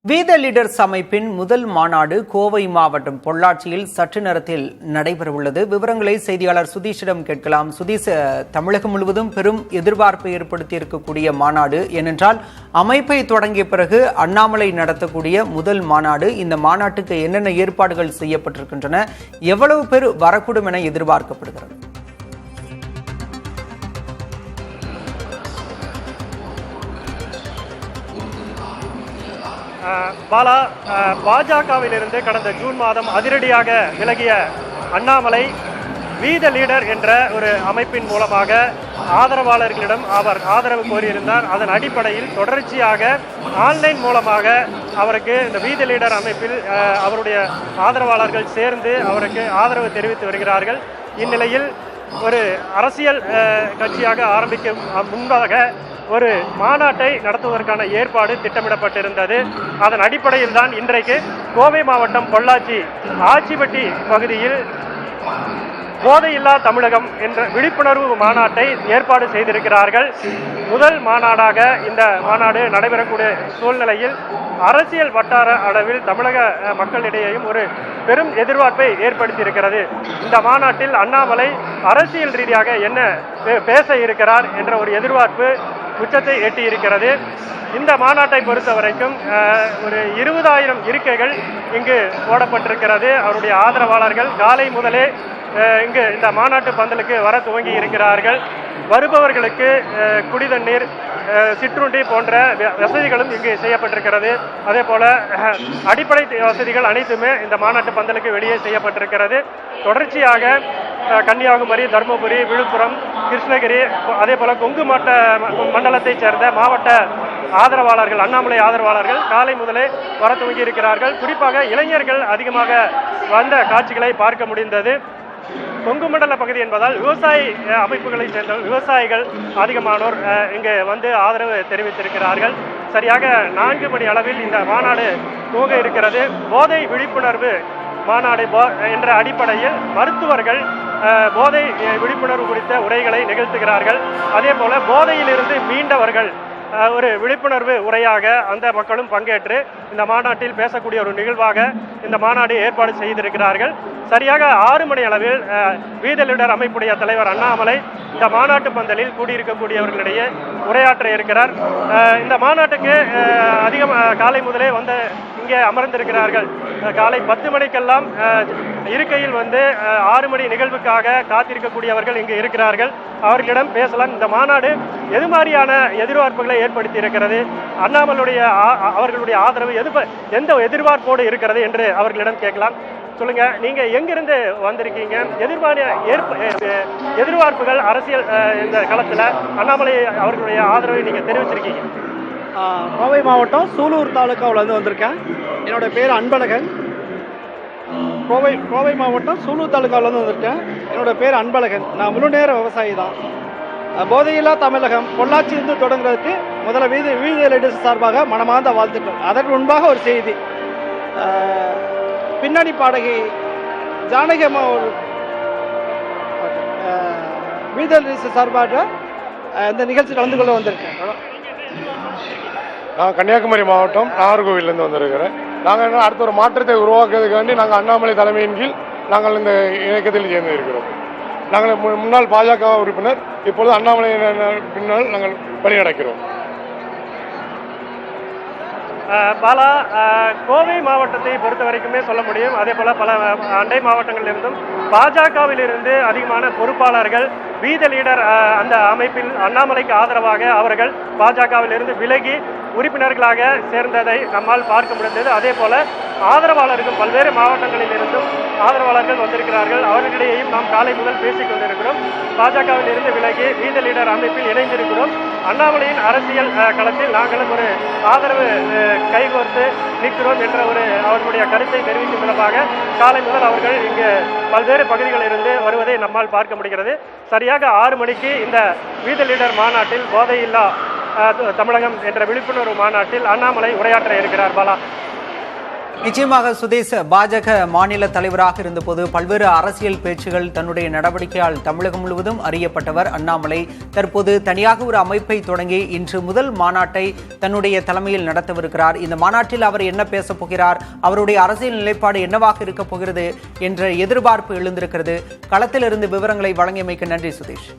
வீத லீடர்ஸ் அமைப்பின் முதல் மாநாடு கோவை மாவட்டம் பொள்ளாச்சியில் சற்று நேரத்தில் நடைபெறவுள்ளது. விவரங்களை செய்தியாளர் சுதீஷிடம் கேட்கலாம். சுதீஷ், தமிழகம் முழுவதும் பெரும் எதிர்பார்ப்பை ஏற்படுத்தி இருக்கக்கூடிய மாநாடு. ஏனென்றால் அமைப்பை தொடங்கிய பிறகு அண்ணாமலை நடத்தக்கூடிய முதல் மாநாடு. இந்த மாநாட்டுக்கு என்னென்ன ஏற்பாடுகள் செய்யப்பட்டிருக்கின்றன, எவ்வளவு பேர் வரக்கூடும் என எதிர்பார்க்கப்படுகிறது? பாலா, பாஜகவிலிருந்து கடந்த ஜூன் மாதம் அதிரடியாக விலகிய அண்ணாமலை வீத லீடர் என்ற ஒரு அமைப்பின் மூலமாக ஆதரவாளர்களிடம் அவர் ஆதரவு கோரியிருந்தார். அதன் அடிப்படையில் தொடர்ச்சியாக ஆன்லைன் மூலமாக அவருக்கு இந்த வீத லீடர் அமைப்பில் அவருடைய ஆதரவாளர்கள் சேர்ந்து அவருக்கு ஆதரவு தெரிவித்து வருகிறார்கள். இந்நிலையில் ஒரு அரசியல் கட்சியாக ஆரம்பிக்கும் முன்பாக ஒரு மாநாட்டை நடத்துவதற்கான ஏற்பாடு திட்டமிடப்பட்டிருந்தது. அதன் அடிப்படையில் தான் இன்றைக்கு கோவை மாவட்டம் பொள்ளாச்சி ஆச்சிப்பட்டி பகுதியில் போதையில்லா தமிழகம் என்ற விழிப்புணர்வு மாநாட்டை ஏற்பாடு செய்திருக்கிறார்கள். முதல் மாநாடாக இந்த மாநாடு நடைபெறக்கூடிய சூழ்நிலையில் அரசியல் வட்டார அளவில் தமிழக மக்களிடையேயும் ஒரு பெரும் எதிர்பார்ப்பை ஏற்படுத்தியிருக்கிறது. இந்த மாநாட்டில் அண்ணாமலை அரசியல் ரீதியாக என்ன பேச இருக்கிறார் என்ற ஒரு எதிர்பார்ப்பு உச்சத்தை எட்டியிருக்கிறது. இந்த மாநாட்டை பொறுத்த வரைக்கும் ஒரு 20,000 இருக்கைகள் இங்கு போடப்பட்டிருக்கிறது. அவருடைய ஆதரவாளர்கள் காலை முதலே இங்கு இந்த மாநாட்டு பந்தலுக்கு வர துவங்கி இருக்கிறார்கள். வருபவர்களுக்கு குடிதண்ணீர், சிற்றுண்டி போன்ற வசதிகளும் இங்கு செய்யப்பட்டிருக்கிறது. அதே போல அடிப்படை வசதிகள் அனைத்துமே இந்த மாநாட்டு பந்தலுக்கு வெளியே செய்யப்பட்டிருக்கிறது. தொடர்ச்சியாக கன்னியாகுமரி, தருமபுரி, விழுப்புரம், கிருஷ்ணகிரி, அதே போல கொங்கு மண்டலத்தைச் சேர்ந்த மாவட்ட ஆதரவாளர்கள், அண்ணாமலை ஆதரவாளர்கள் காலை முதலே வர துவங்கி இருக்கிறார்கள். குறிப்பாக இளைஞர்கள் அதிகமாக வந்த காட்சிகளை பார்க்க முடிந்தது. கொங்கு மண்டல பகுதி என்பதால் விவசாய அமைப்புகளை சேர்ந்த விவசாயிகள் அதிகமானோர் இங்கு வந்து ஆதரவு தெரிவித்திருக்கிறார்கள். சரியாக 4 மணி அளவில் இந்த மாநாடு துவங்க இருக்கிறது. போதை விழிப்புணர்வு மாநாடு என்ற அடிப்படையில் மருத்துவர்கள் போதை விழிப்புணர்வு குறித்த உரைகளை நிகழ்த்துகிறார்கள். அதே போல போதையிலிருந்து மீண்டவர்கள் ஒரு விழிப்புணர்வு உரையாக அந்த மக்களும் பங்கேற்று இந்த மாநாட்டில் பேசக்கூடிய ஒரு நிகழ்வாக இந்த மாநாடு ஏற்பாடு செய்திருக்கிறார்கள். சரியாக 6 மணி அளவில் வீத லீடர் அமைப்புடைய தலைவர் அண்ணாமலை இந்த மாநாட்டு பந்தலில் கூடியிருக்கக்கூடியவர்களிடையே உரையாற்ற இருக்கிறார். இந்த மாநாட்டுக்கு காலை முதலே வந்து இங்கே அமர்ந்திருக்கிறார்கள். காலை 10 மணிக்கெல்லாம் இருக்கையில் வந்து 6 மணி நிகழ்வுக்காக காத்திருக்கக்கூடியவர்கள் இங்கு இருக்கிறார்கள். அவர்களிடம் பேசலாம். இந்த மாநாடு எது மாதிரியான எதிர்பார்ப்புகளை ஏற்படுத்தி இருக்கிறது, அவர்களுடைய ஆதரவு எந்த எதிர்பார்ப்போடு இருக்கிறது என்று அவர்களிடம் கேட்கலாம். சொல்லுங்க, நீங்க எங்கிருந்து வந்திருக்கீங்க? எதிர்பார்ப்புகள் அரசியல் இந்த களத்துல அண்ணாமலை அவர்களுடைய ஆதரவை நீங்க தெரிவிச்சிருக்கீங்க. கோவை மாவட்டம் சூலூர் தாலுக்காவில் வந்திருக்கேன். என்னோட பேர் அன்பழகன். கோவை மாவட்டம் சூலூர் தாலுக்காவில் வந்திருக்கேன். என்னோட பேர் அன்பழகன். நான் முழு நேர விவசாயி தான். போதையில்லா தமிழகம் பொள்ளாச்சியிலிருந்து தொடங்குறதுக்கு முதல்ல வீத லீடர்ஸ் சார்பாக மனமார்ந்த வாழ்த்துக்கள். அதற்கு முன்பாக ஒரு செய்தி, பின்னணி பாடகி ஜானகி அம்மா ஒரு வீத லீடர்ஸ் சார்பாக இந்த நிகழ்ச்சி கலந்து கொள்ள வந்திருக்கேன். நான் கன்னியாகுமரி மாவட்டம் நாகர்கோவிலிருந்து வந்திருக்கிறேன். நாங்கள் அடுத்த ஒரு மாற்றத்தை உருவாக்குறதுக்காண்டி நாங்கள் அண்ணாமலை தலைமையின் கீழ் நாங்கள் இந்த இயக்கத்தில் சேர்ந்து இருக்கிறோம். நாங்கள் முன்னாள் பாஜக உறுப்பினர், இப்பொழுது அண்ணாமலை பின்னால் நாங்கள் பணியடைக்கிறோம். பாலா, கோவை மாவட்டத்தை பொறுத்த வரைக்குமே சொல்ல முடியும். அதே போல பல அண்டை மாவட்டங்களிலிருந்தும் பாஜகவிலிருந்து அதிகமான பொறுப்பாளர்கள் வீத லீடர் அந்த அமைப்பில் அண்ணாமலைக்கு ஆதரவாக அவர்கள் பாஜகவிலிருந்து விலகி உறுப்பினர்களாக சேர்ந்ததை நம்மால் பார்க்க முடிந்தது. அதே போல ஆதரவாளர்கள் பல்வேறு மாவட்டங்களில் இருந்தும் ஆதரவாளர்கள் வந்திருக்கிறார்கள். அவர்களிடையேயும் நாம் காலை முதல் பேசிக் கொண்டிருக்கிறோம். பாஜகவில் இருந்து விலகி வீத லீடர் அமைப்பில் இணைந்திருக்கிறோம். அண்ணாமலையின் அரசியல் களத்தில் நாங்களும் ஒரு ஆதரவு கைகோர்த்து நிற்கிறோம் என்ற ஒரு அவர்களுடைய கருத்தை தெரிவிக்கும் விதமாக காலை முதல் அவர்கள் இங்கு பல்வேறு பகுதிகளில் இருந்து வருவதை நம்மால் பார்க்க முடிகிறது. சரியாக 6 மணிக்கு இந்த வீத லீடர் மாநாட்டில் போதையில்லா தமிழகம் என்ற விழிப்புணர்வு மாநாட்டில் அண்ணாமலை உரையாற்ற இருக்கிறார். பாலா, நிச்சயமாக சுதேஷ், பாஜக மாநில தலைவராக இருந்தபோது பல்வேறு அரசியல் பேச்சுகள் தன்னுடைய நடவடிக்கையால் தமிழகம் முழுவதும் அறியப்பட்டவர் அண்ணாமலை. தற்போது தனியாக ஒரு அமைப்பை தொடங்கி இன்று முதல் மாநாட்டை தன்னுடைய தலைமையில் நடத்தவிருக்கிறார். இந்த மாநாட்டில் அவர் என்ன பேசப் போகிறார், அவருடைய அரசியல் நிலைப்பாடு என்னவாக இருக்கப் போகிறது என்ற எதிர்பார்ப்பு எழுந்திருக்கிறது. களத்திலிருந்து விவரங்களை வழங்கியமைக்கு நன்றி சுதேஷ்.